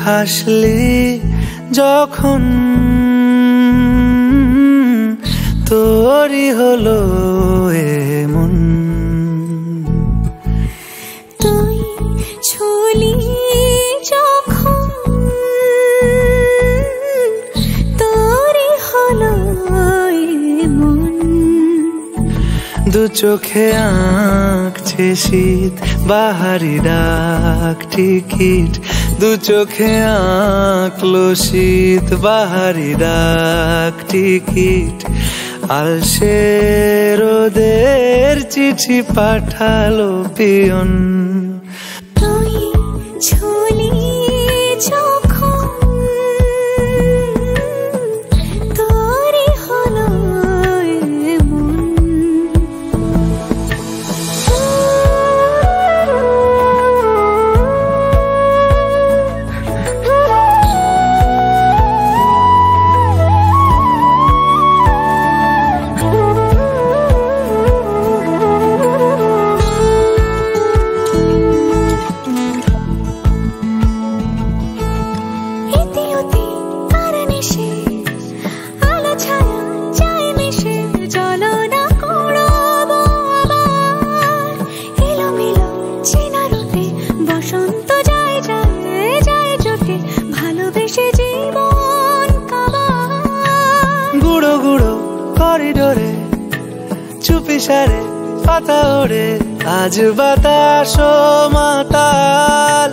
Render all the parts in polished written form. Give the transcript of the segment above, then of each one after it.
হাসলি যখন তোরই হলো এমন। তুই ছুলি যখন তোরই হলো এমন। দু চোখে আঁকছে শীত বাহারি ডাক টিকিট, দু চোখে আঁকলো শীত বাহারি ডাক টিকিট। আলসে রোদের চিঠি পাঠালো পিয়ন। তুই ছুলি যখন তোরই হলো এমন। গুঁড়ো গুঁড়ো করিডোরে চুপি সারে পাতা ওড়ে, আজ বাতাস মাতাল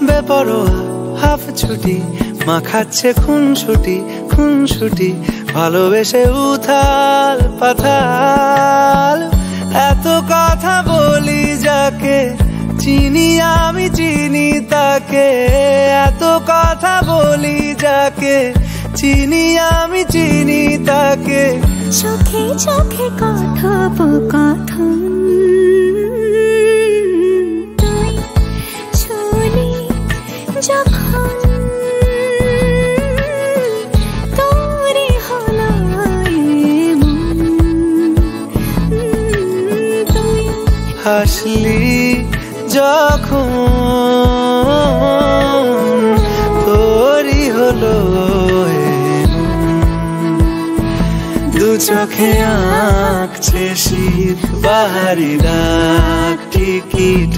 বেপরোয়া হাফ ছুটি মাখাচ্ছে খুনসুটি খুনসুটি। ভালোবেসে উথাল পাথাল এত কথা বলি যাকে চিনি আমি চিনি তাকে, এত কথা বলি যাকে চিনি আমি চিনি তাকে। চোখে চোখে কথোপকথন তুই ছুলি যখন তোরই হলো এমন। তুই হাসলি যখন তোরই হলো দু চোখে আঁকছে শীত বাহারি ডাক টিকিট,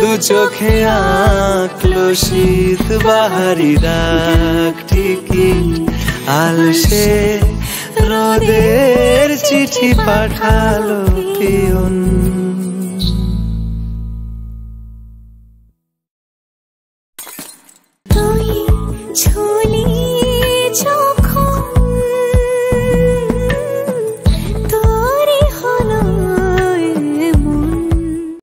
দু চোখে আঁকলো শীত বাহারি ডাক টিকিট। আলসে রোদের চিঠি পাঠালো পিয়ন। তুই ছুলি